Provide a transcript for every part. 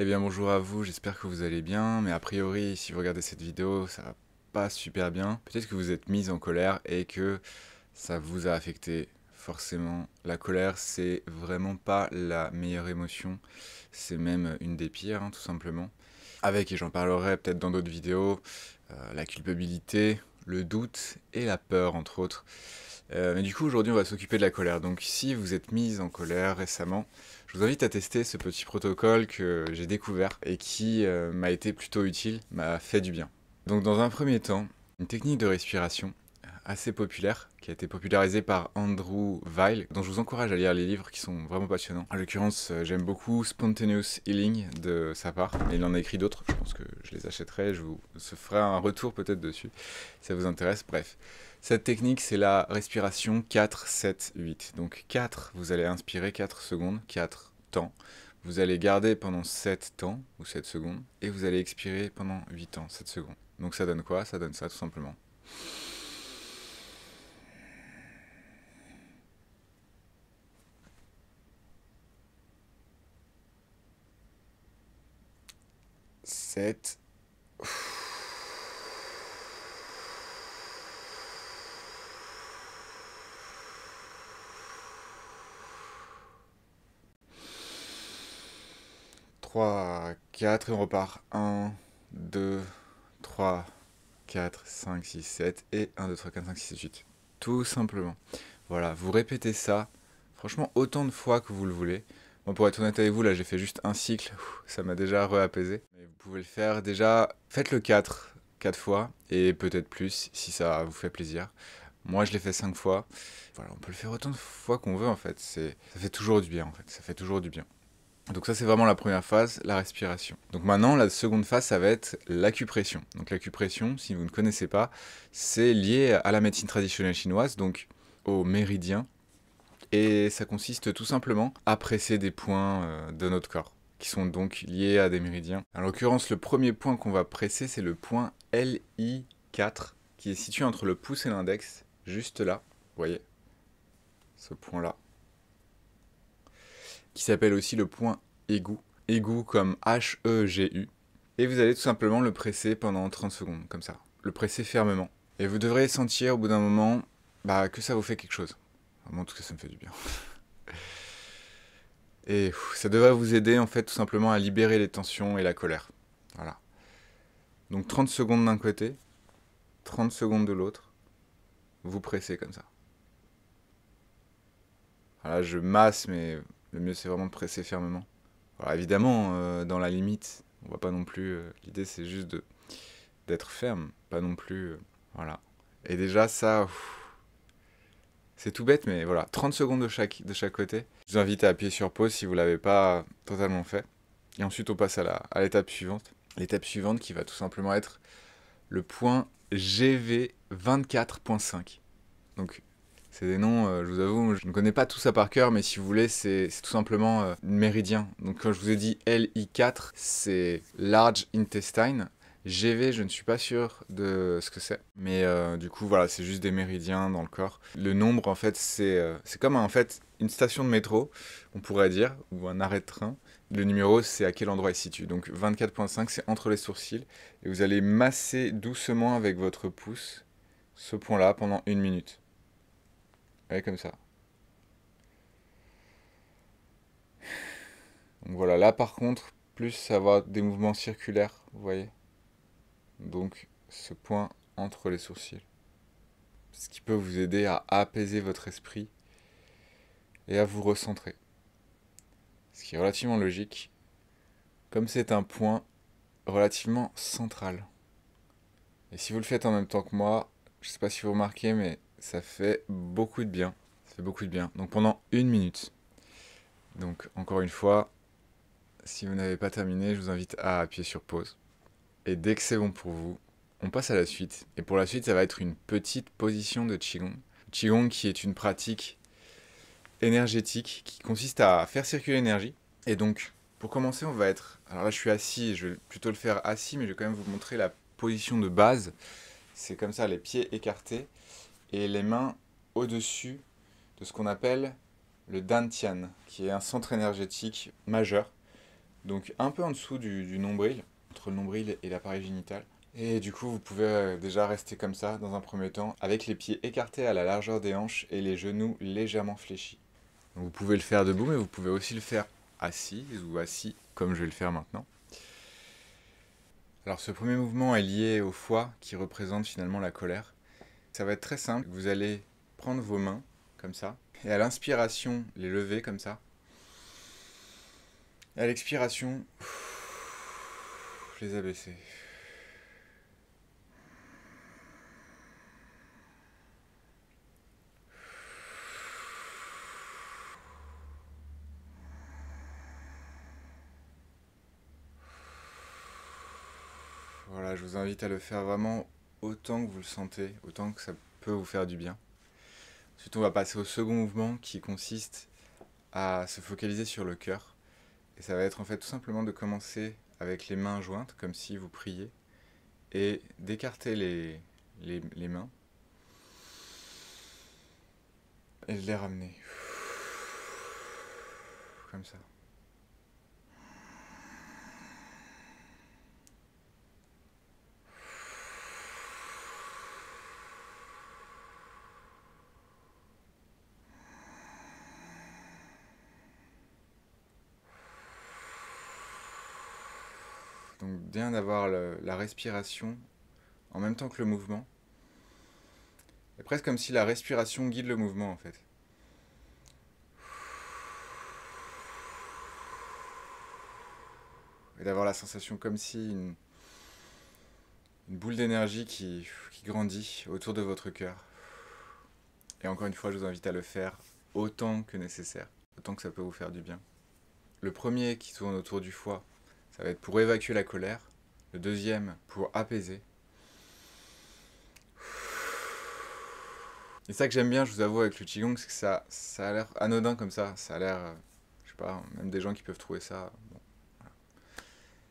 Eh bien bonjour à vous, j'espère que vous allez bien, mais a priori si vous regardez cette vidéo ça va pas super bien. Peut-être que vous êtes mis en colère et que ça vous a affecté. Forcément, la colère c'est vraiment pas la meilleure émotion, c'est même une des pires tout simplement. Avec, et j'en parlerai peut-être dans d'autres vidéos, la culpabilité, le doute et la peur entre autres. Mais du coup, aujourd'hui, on va s'occuper de la colère. Donc, si vous êtes mise en colère récemment, je vous invite à tester ce petit protocole que j'ai découvert et qui m'a été plutôt utile, m'a fait du bien. Donc, dans un premier temps, une technique de respiration assez populaire qui a été popularisée par Andrew Weil, dont je vous encourage à lire les livres qui sont vraiment passionnants. En l'occurrence, j'aime beaucoup Spontaneous Healing de sa part, mais il en a écrit d'autres, je pense que je les achèterai, je vous ferai un retour peut-être dessus, si ça vous intéresse, bref. Cette technique, c'est la respiration 4, 7, 8. Donc 4, vous allez inspirer 4 secondes, 4 temps. Vous allez garder pendant 7 temps, ou 7 secondes, et vous allez expirer pendant 8 temps, 7 secondes. Donc ça donne quoi? Ça donne ça tout simplement. Sept. 3, 4, et on repart. 1, 2, 3, 4, 5, 6, 7, et 1, 2, 3, 4, 5, 6, 7, 8. Tout simplement. Voilà, vous répétez ça, franchement, autant de fois que vous le voulez. Moi, pour être honnête avec vous, là, j'ai fait juste un cycle, ça m'a déjà re-apaisé. Mais vous pouvez le faire déjà, faites le 4 fois, et peut-être plus, si ça vous fait plaisir. Moi, je l'ai fait 5 fois. Voilà, on peut le faire autant de fois qu'on veut, en fait. Ça fait toujours du bien, en fait. Ça fait toujours du bien. Donc ça, c'est vraiment la première phase, la respiration. Donc maintenant, la seconde phase, ça va être l'acupression. Donc l'acupression, si vous ne connaissez pas, c'est lié à la médecine traditionnelle chinoise, donc au méridien. Et ça consiste tout simplement à presser des points de notre corps, qui sont donc liés à des méridiens. En l'occurrence, le premier point qu'on va presser, c'est le point LI4, qui est situé entre le pouce et l'index, juste là, vous voyez, ce point-là, qui s'appelle aussi le point aigu, aigu comme H-E-G-U. Et vous allez tout simplement le presser pendant 30 secondes, comme ça. Le presser fermement. Et vous devrez sentir au bout d'un moment que ça vous fait quelque chose. Vraiment, en tout cas, ça me fait du bien. Et ça devrait vous aider en fait tout simplement à libérer les tensions et la colère. Voilà. Donc 30 secondes d'un côté, 30 secondes de l'autre, vous pressez comme ça. Voilà, je masse, mais le mieux c'est vraiment de presser fermement. Alors évidemment, dans la limite, on va pas non plus. L'idée c'est juste d'être ferme, pas non plus. Voilà. Et déjà ça, c'est tout bête, mais voilà, 30 secondes de chaque côté. Je vous invite à appuyer sur pause si vous l'avez pas totalement fait. Et ensuite on passe à l'étape suivante. L'étape suivante qui va tout simplement être le point GV24.5. Donc c'est des noms, je vous avoue, je ne connais pas tout ça par cœur, mais si vous voulez, c'est tout simplement méridien. Donc quand je vous ai dit LI4, c'est Large Intestine. GV, je ne suis pas sûr de ce que c'est. Mais du coup, voilà, c'est juste des méridiens dans le corps. Le nombre, en fait, c'est comme en fait une station de métro, on pourrait dire, ou un arrêt de train. Le numéro, c'est à quel endroit il se situe. Donc 24.5, c'est entre les sourcils. Et vous allez masser doucement avec votre pouce ce point-là pendant 1 minute. Ouais, comme ça. Donc voilà, là par contre, plus ça va avoir des mouvements circulaires, vous voyez. Donc ce point entre les sourcils. Ce qui peut vous aider à apaiser votre esprit et à vous recentrer. Ce qui est relativement logique, comme c'est un point relativement central. Et si vous le faites en même temps que moi, je sais pas si vous remarquez, mais ça fait beaucoup de bien. Ça fait beaucoup de bien. Donc pendant 1 minute. Donc encore une fois, si vous n'avez pas terminé, je vous invite à appuyer sur pause. Et dès que c'est bon pour vous, on passe à la suite. Et pour la suite, ça va être une petite position de Qigong. Qigong qui est une pratique énergétique qui consiste à faire circuler l'énergie. Et donc, pour commencer, on va être... Alors là, je suis assis, je vais plutôt le faire assis, mais je vais quand même vous montrer la position de base. C'est comme ça, les pieds écartés et les mains au-dessus de ce qu'on appelle le Dantian, qui est un centre énergétique majeur. Donc un peu en dessous du nombril, entre le nombril et l'appareil génital. Et du coup, vous pouvez déjà rester comme ça dans un premier temps, avec les pieds écartés à la largeur des hanches et les genoux légèrement fléchis. Donc vous pouvez le faire debout, mais vous pouvez aussi le faire assis ou assis, comme je vais le faire maintenant. Alors ce premier mouvement est lié au foie, qui représente finalement la colère. Ça va être très simple, vous allez prendre vos mains, comme ça, et à l'inspiration, les lever comme ça. Et à l'expiration, les abaisser. Voilà, je vous invite à le faire vraiment autant que vous le sentez, autant que ça peut vous faire du bien. Ensuite, on va passer au second mouvement qui consiste à se focaliser sur le cœur. Et ça va être en fait tout simplement de commencer avec les mains jointes, comme si vous priez, et d'écarter les mains et de les ramener. Comme ça. Donc bien d'avoir la respiration en même temps que le mouvement. Et presque comme si la respiration guide le mouvement en fait. Et d'avoir la sensation comme si une boule d'énergie qui grandit autour de votre cœur. Et encore une fois, je vous invite à le faire autant que nécessaire, autant que ça peut vous faire du bien. Le premier qui tourne autour du foie, ça va être pour évacuer la colère. Le deuxième, pour apaiser. Et ça que j'aime bien, je vous avoue, avec le Qigong, c'est que ça a l'air anodin comme ça. Ça a l'air, je sais pas, même des gens qui peuvent trouver ça, bon, voilà.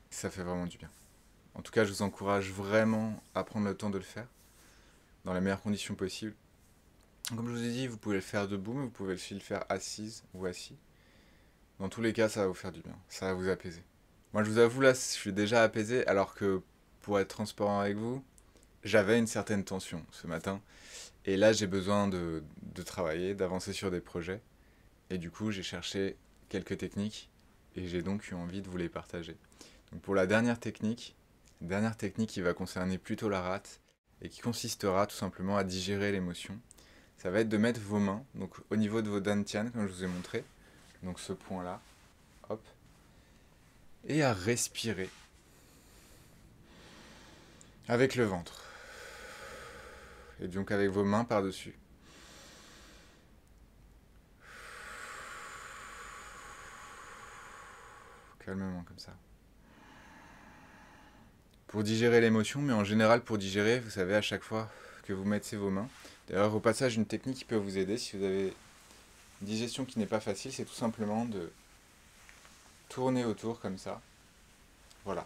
Ça fait vraiment du bien. En tout cas, je vous encourage vraiment à prendre le temps de le faire, dans les meilleures conditions possibles. Comme je vous ai dit, vous pouvez le faire debout, mais vous pouvez aussi le faire assise ou assis. Dans tous les cas, ça va vous faire du bien, ça va vous apaiser. Moi, je vous avoue, là, je suis déjà apaisé, alors que, pour être transparent avec vous, j'avais une certaine tension ce matin. Et là, j'ai besoin de travailler, d'avancer sur des projets. Et du coup, j'ai cherché quelques techniques, et j'ai donc eu envie de vous les partager. Donc pour la dernière technique qui va concerner plutôt la rate, et qui consistera tout simplement à digérer l'émotion, ça va être de mettre vos mains donc au niveau de vos dantian, comme je vous ai montré, donc ce point-là, hop, et à respirer avec le ventre. Et donc avec vos mains par-dessus. Calmement comme ça. Pour digérer l'émotion, mais en général pour digérer, vous savez, à chaque fois que vous mettez vos mains. D'ailleurs, au passage, une technique qui peut vous aider si vous avez une digestion qui n'est pas facile, c'est tout simplement de tourner autour comme ça. Voilà.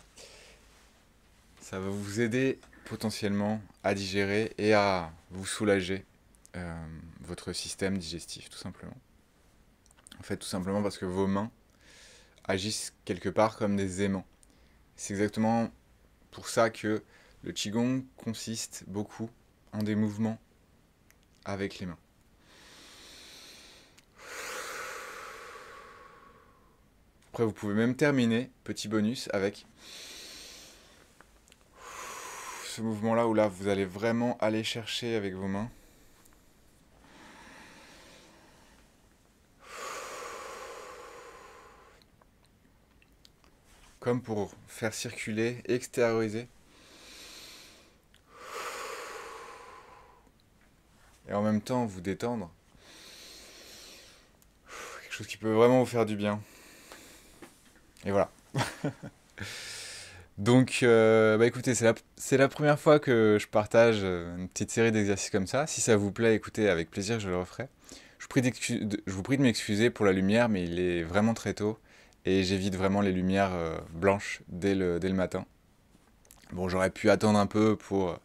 Ça va vous aider potentiellement à digérer et à vous soulager votre système digestif, tout simplement. En fait, tout simplement parce que vos mains agissent quelque part comme des aimants. C'est exactement pour ça que le Qigong consiste beaucoup en des mouvements avec les mains. Après, vous pouvez même terminer, petit bonus, avec ce mouvement-là où là, vous allez vraiment aller chercher avec vos mains. Comme pour faire circuler, extérioriser. Et en même temps, vous détendre. Quelque chose qui peut vraiment vous faire du bien. Et voilà. Donc, bah écoutez, c'est la première fois que je partage une petite série d'exercices comme ça. Si ça vous plaît, écoutez, avec plaisir, je le referai. Je vous prie de m'excuser pour la lumière, mais il est vraiment très tôt. Et j'évite vraiment les lumières blanches dès le matin. Bon, j'aurais pu attendre un peu pour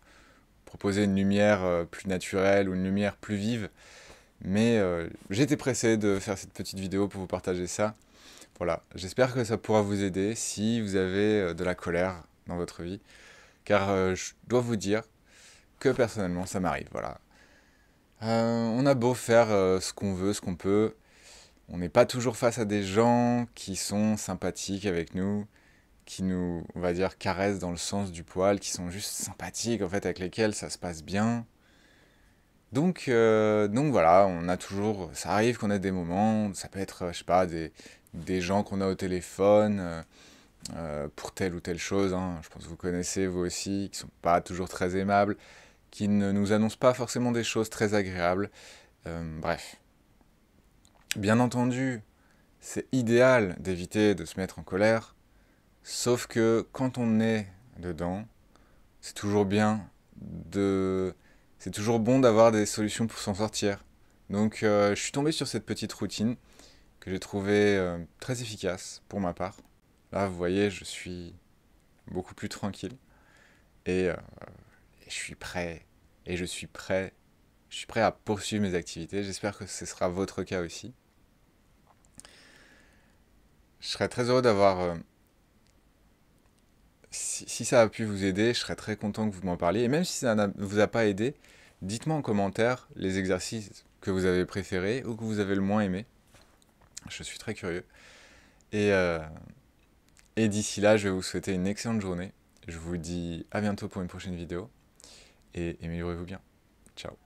proposer une lumière plus naturelle ou une lumière plus vive. Mais j'étais pressé de faire cette petite vidéo pour vous partager ça. Voilà, j'espère que ça pourra vous aider si vous avez de la colère dans votre vie, car je dois vous dire que personnellement ça m'arrive, voilà. On a beau faire ce qu'on veut, ce qu'on peut, on n'est pas toujours face à des gens qui sont sympathiques avec nous, qui nous, on va dire, caressent dans le sens du poil, qui sont juste sympathiques, en fait, avec lesquels ça se passe bien. Donc voilà, on a toujours, ça arrive qu'on ait des moments, ça peut être, je sais pas, des gens qu'on a au téléphone pour telle ou telle chose, hein. Je pense que vous connaissez vous aussi, qui sont pas toujours très aimables, qui ne nous annoncent pas forcément des choses très agréables. Bref, bien entendu, c'est idéal d'éviter de se mettre en colère, sauf que quand on est dedans, c'est toujours bien de... C'est toujours bon d'avoir des solutions pour s'en sortir. Donc je suis tombé sur cette petite routine que j'ai trouvée très efficace pour ma part. Là, vous voyez, je suis beaucoup plus tranquille et je suis prêt. Et je suis prêt. Je suis prêt à poursuivre mes activités. J'espère que ce sera votre cas aussi. Je serais très heureux d'avoir si ça a pu vous aider, je serais très content que vous m'en parliez. Et même si ça ne vous a pas aidé, dites-moi en commentaire les exercices que vous avez préférés ou que vous avez le moins aimé. Je suis très curieux. Et, euh, et d'ici là, je vais vous souhaiter une excellente journée. Je vous dis à bientôt pour une prochaine vidéo. Et améliorez-vous bien. Ciao.